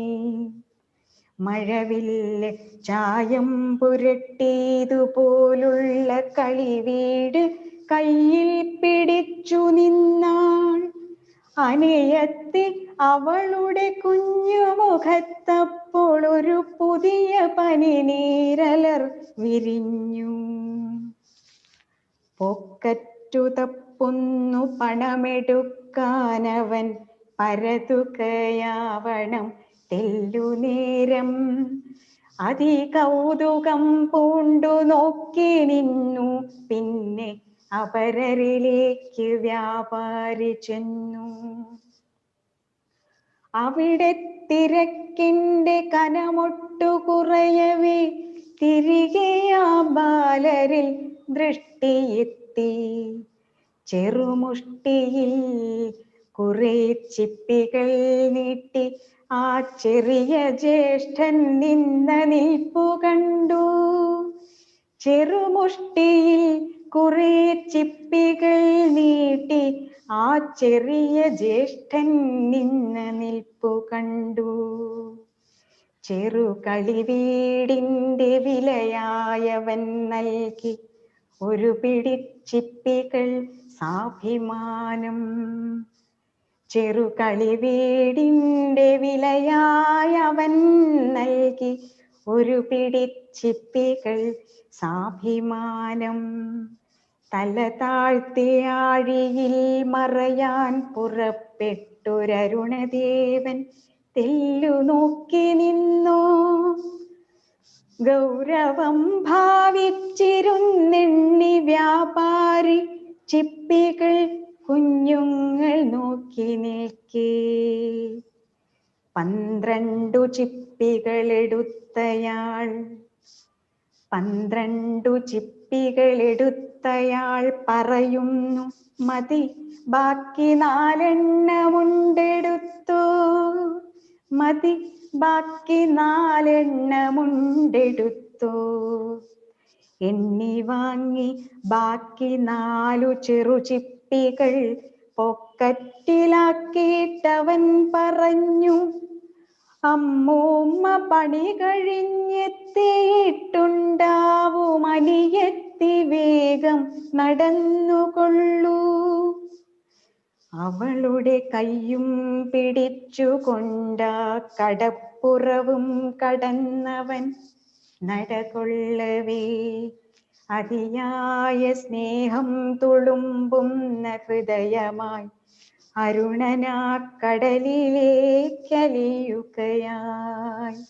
മഴവില്ല് ചായം പുരട്ടിയതുപോലുള്ള കളിവീട് കയ്യിൽ പിടിച്ചു നിന്നാൾ. അനിയത്തി അവളുടെ കുഞ്ഞുമുഖത്തപ്പോൾ ഒരു പുതിയ പനിനീരലർ വിരിഞ്ഞു. പോക്കറ്റു തപ്പുന്നു പണമെടുക്കാനവൻ പരതുകയാവണം തെല്ലുനേരം. അതികൗതുകം പൂണ്ടു നോക്കി നിന്നു. പിന്നെ അപരരിലേക്ക് വ്യാപാരി ചെന്നു. അവിടെ തിരക്കിന്റെ കനമൊട്ടു കുറയവേ തിരികെ ആ ബാലരിൽ ദൃഷ്ടിയെത്തി. ചെറുമുഷ്ടിയിൽ കുറെ ചിപ്പികൾ നീട്ടി ആ ചെറിയ ജ്യേഷ്ഠൻ നിന്ന നിൽപ്പു കണ്ടു. ചെറുമുഷ്ടിയിൽ കുറെ ചിപ്പികൾ നീട്ടി ആ ചെറിയ ജ്യേഷ്ഠൻ നിന്ന നിൽപ്പു കണ്ടു. ചെറുകളിവീടിന്റെ വിലയായവൻ നൽകി ഒരു പിടിച്ചിപ്പികൾ സാഭിമാനം. ചെറുകളിവീടിന്റെ വിലയായവൻ നൽകി ഒരു പിടിച്ചിപ്പികൾ സാഭിമാനം. തല താഴ്ത്തി ആഴിയിൽ മറയാൻ പുറപ്പെട്ടൊരരുണദേവൻ തെല്ലു നോക്കി നിന്നു. ഗൗരവം ഭാവിച്ചിരുന്നെണ്ണി വ്യാപാരി ചിപ്പികൾ കുഞ്ഞുങ്ങൾ നോക്കി നിൽക്കേ. 12 ചിപ്പികളെടുത്തയാൾ 12 ചിപ്പികളെടുത്തയാൾ പറയുന്നു, മതി ബാക്കി 4 എണ്ണമുണ്ടെടുത്തു. മതി ബാക്കി 4 എണ്ണമുണ്ടെടുത്തു. എണ്ണി വാങ്ങി ബാക്കി 4 ചെറു ചിപ്പികൾ പോക്കറ്റിലാക്കിയിട്ടവൻ പറഞ്ഞു, അമ്മൂമ്മ പണി കഴിഞ്ഞെത്തിയിട്ടുണ്ടാവും, അനിയത്തി വേഗം നടന്നുകൊള്ളൂ. അവളുടെ കയ്യും പിടിച്ചുകൊണ്ടാ കടപ്പുറവും കടന്നവൻ നടകൊള്ളവേ അതിയായ സ്നേഹം തുളുമ്പുന്ന ഹൃദയമായി അരുണനാ കടലിലേക്കലിയുകയായി.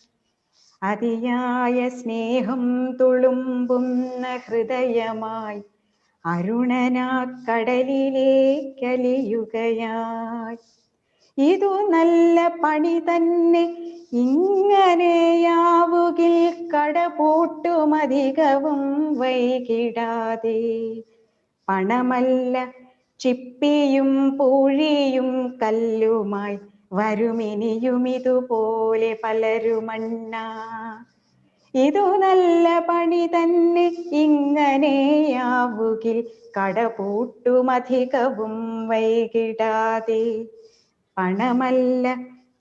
അതിയായ സ്നേഹം തുളുമ്പുന്ന ഹൃദയമായി അരുണനാ കടലിലേക്കലിയുകയായി. ഇതു നല്ല പണി തന്നെ, ഇങ്ങനെയാവുകിൽ കടപൂട്ടുമധികവും വൈകിടാതെ. പണമല്ല ചിപ്പിയും പൂഴിയും കല്ലുമായി വരുമിനിയും ഇതുപോലെ പലരുമണ്ണ. ഇതു നല്ല പണി തന്നെ, ഇങ്ങനെയാവുകിൽ കടപൂട്ടുമധികവും വൈകിടാതെ. പണമല്ല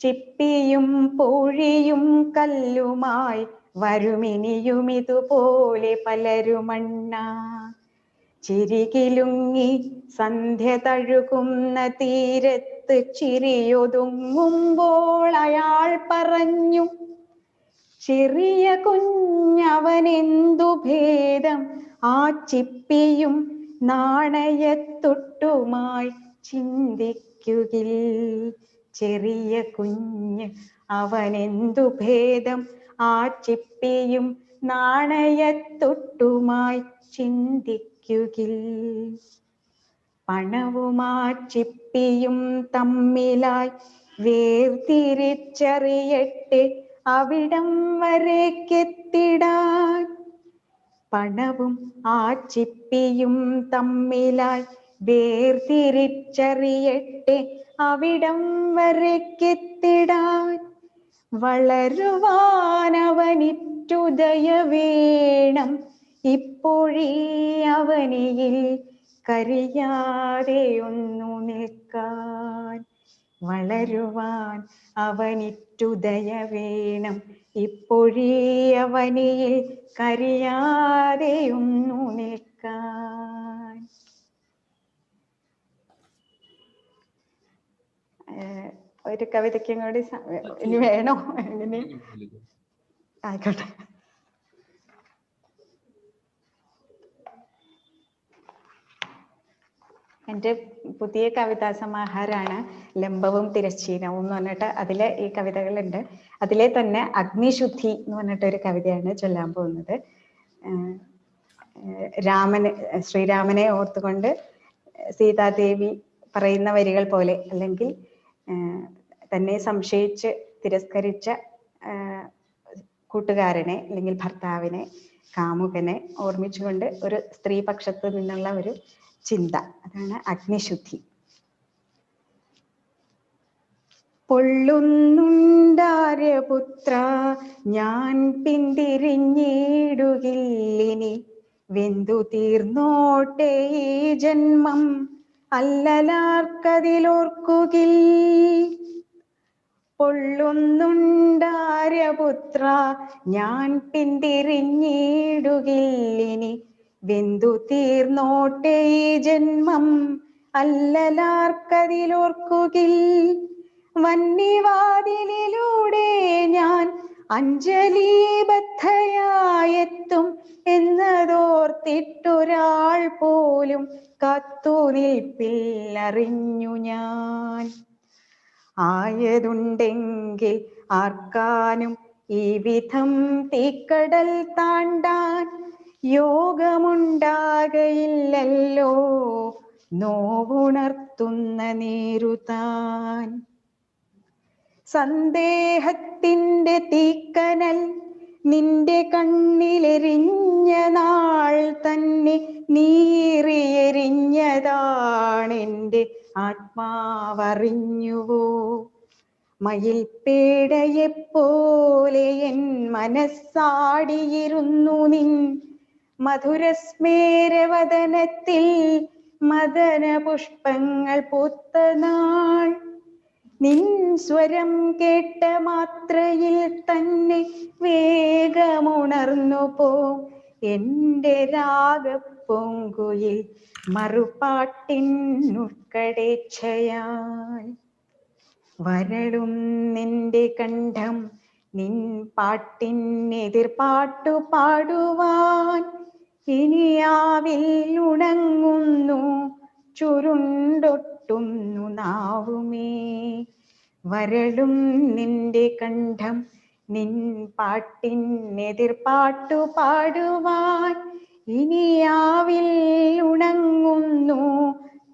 ചിപ്പിയും പൂഴിയും കല്ലുമായി വരുമിനിയും ഇതുപോലെ പലരുമണ്ണ. ചിരികിലുങ്ങി സന്ധ്യ തഴുകുന്ന തീരത്ത് ചിരിയൊതുങ്ങുമ്പോൾ അയാൾ പറഞ്ഞു, ചെറിയ കുഞ്ഞവനെന്തു ഭേദം ആ ചിപ്പിയും നാണയത്തൊട്ടുമായി ചിന്തിക്കുകിൽ. ചെറിയ കുഞ്ഞ് അവനെന്തു ഭേദം ആ ചിപ്പിയും നാണയത്തൊട്ടുമായി ചിന്തിക്കുകിൽ. പണവും ആ ചിപ്പിയും തമ്മിലായി വേർതിരിച്ചറിയട്ടെ അവിടം വരേക്കെത്തിടാൻ. പണവും ആ ചിപ്പിയും തമ്മിലായി വേർതിരിച്ചറിയട്ടെ അവിടം വരേക്കെത്തിടാൻ. വളരുവാനവനിറ്റുദയ വേണം ഇപ്പോഴീ അവനിയിൽ കരിയാതെ ഒന്നു നിൽക്കാൻ. വളരുവാൻ അവനിറ്റുദയ വേണം ഇപ്പോഴീ അവനിയിൽ കരിയാതെ ഒന്നു നിൽക്കാൻ. ഒരു കവിതയ്ക്കും കൂടി ഇനി വേണോ? എങ്ങനെ? ആയിക്കോട്ടെ. എൻ്റെ പുതിയ കവിതാ സമാഹാരമാണ് ലംബവും തിരശ്ചീനവും എന്ന് പറഞ്ഞിട്ട്. അതിലെ ഈ കവിതകളുണ്ട്. അതിലെ തന്നെ അഗ്നിശുദ്ധി എന്ന് പറഞ്ഞിട്ടൊരു കവിതയാണ് ചൊല്ലാൻ പോകുന്നത്. ശ്രീരാമനെ ഓർത്തുകൊണ്ട് സീതാദേവി പറയുന്ന വരികൾ പോലെ, അല്ലെങ്കിൽ തന്നെ സംശയിച്ച് തിരസ്കരിച്ച കൂട്ടുകാരനെ അല്ലെങ്കിൽ ഭർത്താവിനെ, കാമുകനെ ഓർമ്മിച്ചുകൊണ്ട് ഒരു സ്ത്രീ പക്ഷത്ത് നിന്നുള്ള ഒരു ചിന്ത. അതാണ് അഗ്നിശുദ്ധി. പൊള്ളുന്നുണ്ടാര്യപുത്ര ഞാൻ പിന്തിരിഞ്ഞിടുകില്ലിനി, വെന്തു തീർന്നോട്ടെ ഈ ജന്മം അല്ലലാർക്കതിലോർക്കുകിൽ. പൊള്ളുന്നുണ്ടാര്യപുത്ര ഞാൻ പിന്തിരിഞ്ഞിടുകില്ലിനി, വെന്തു തീർന്നോട്ടെ ഈ ജന്മം അല്ലലാർക്കതിലോർക്കുകിൽ. വന്നിവാതിലിലൂടെ ഞാൻ അഞ്ജലിബദ്ധയായെത്തും എന്നതോർത്തിട്ടൊരാൾ പോലും കാത്തുനിൽപ്പില്ലറിഞ്ഞു ഞാൻ. ആയതുണ്ടെങ്കിൽ ആർക്കാനും ഈ വിധം തീക്കടൽ താണ്ടാൻ യോഗമുണ്ടാകയില്ലല്ലോ നോവുണർത്തുന്ന നേരുതാൻ. സന്ദേഹത്തിൻ്റെ തീക്കനൽ നിന്റെ കണ്ണിലെരിഞ്ഞ നാൾ തന്നെ നീറിയെരിഞ്ഞതാണെൻ്റെ ആത്മാവറിഞ്ഞുവോ. മയിൽപേടയെപ്പോലെ എൻ മനസ്സാടിയിരുന്നു നിൻ മധുരസ്മേരവദനത്തിൽ മദന പുഷ്പങ്ങൾ പൂത്ത നാൾ. നിൻ സ്വരം കേട്ട മാത്രയിൽ തന്നെ വേഗമുണർന്നു പോ എൻ്റെ രാഗപ്പൊങ്കുയിൽ മറുപാട്ടിനുൾക്കടേച്ഛയാൽ. വരളും നിന്റെ കണ്ഠം നിൻ പാട്ടിനെതിർപ്പാട്ടു പാടുവാൻ ഇനിയാവിൽ ഉണങ്ങുന്നു ചുരുണ്ടൊട്ടുന്നു നാവുമേ. വരളും നിന്റെ കണ്ഠം നിൻ പാട്ടിനെതിർപ്പാട്ടു പാടുവാൻ ഇനിയാവിൽ ഉണങ്ങുന്നു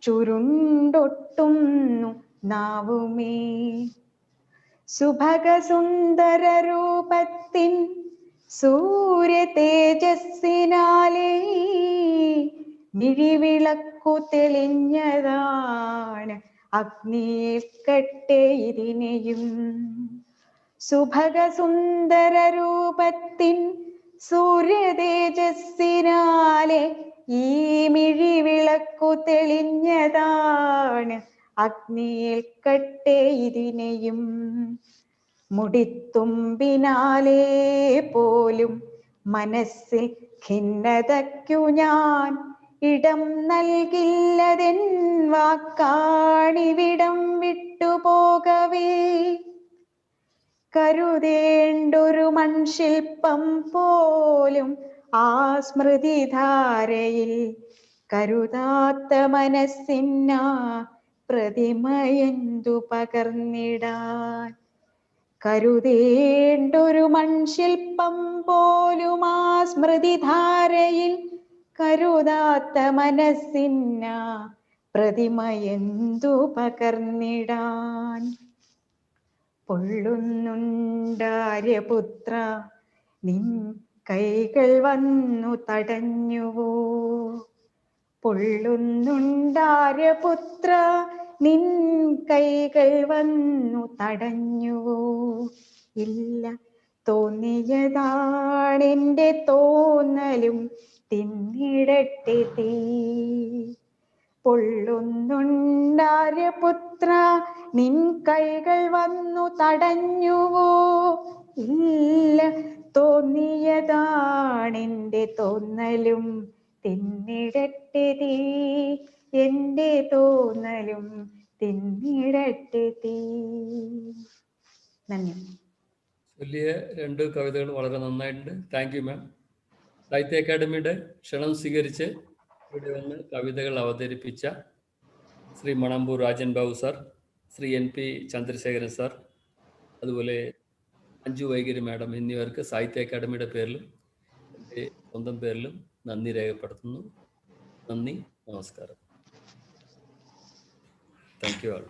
ചുരുണ്ടൊട്ടുന്നു നാവുമേ. സുഭഗസുന്ദര രൂപത്തിൻ സൂര്യ തേജസ്സിനാലേ മിഴിവിളക്കു തെളിഞ്ഞതാണ് അഗ്നിയേൽക്കട്ടെ ഇതിനെയും. സുഭഗസുന്ദര രൂപത്തിൻ സൂര്യ തേജസ്സിനാലേ ഈ മിഴിവിളക്കു തെളിഞ്ഞതാണ് അഗ്നിയേൽക്കട്ടെ ഇതിനെയും. മുടിത്തുമ്പിനാലേ പോലും മനസ്സിൽ ഖിന്നതയ്ക്കു ഞാൻ ഇടം നൽകില്ലതെൻ വാക്കാണിവിടം വിട്ടുപോകവേ. കരുതേണ്ടൊരു മൺശില്പം പോലും ആ സ്മൃതിധാരയിൽ കരുതാത്ത മനസ്സിനാ പ്രതിമയെന്തു പകർന്നിടാൻ. കരുതേണ്ടൊരു മൺശില്പം പോലും ആ സ്മൃതിധാരയിൽ കരുതാത്ത മനസ്സിനാ പ്രതിമയെന്തു പകർന്നിടാൻ. പൊള്ളുന്നുണ്ടാര്യപുത്ര നിൻ കൈകൾ വന്നു തടഞ്ഞുവോ. പൊള്ളുന്നുണ്ടാര്യപുത്ര നിൻ കൈകൾ വന്നു തടഞ്ഞുവോ. ഇല്ല, തോന്നിയതാണെന്റെ തോന്നലും തിന്നിടട്ടെ തീ. പൊള്ളുന്നുണ്ടാര്യപുത്ര നിൻ കൈകൾ വന്നു തടഞ്ഞുവോ. ഇല്ല, തോന്നിയതാണെന്റെ തോന്നലും തിന്നിടട്ടെ തീ. എന്റെ തോന്നലും തിന്നിടട്ടെ തീ. നന്ദി. വലിയ 2 കവിതകൾ വളരെ നന്നായിട്ടുണ്ട്. Thank you ma'am. സാഹിത്യ അക്കാദമിയുടെ ക്ഷണം സ്വീകരിച്ച് ഇവിടെ വന്ന് കവിതകൾ അവതരിപ്പിച്ച Shri Manambur Rajan Babu sir, Shri NP Chandrasekharan sir, അതുപോലെ അഞ്ജു വൈകരി മാഡം എന്നിവർക്ക് സാഹിത്യ അക്കാദമിയുടെ പേരിലും എൻ്റെ സ്വന്തം പേരിലും നന്ദി രേഖപ്പെടുത്തുന്നു. നന്ദി, നമസ്കാരം. Thank you all.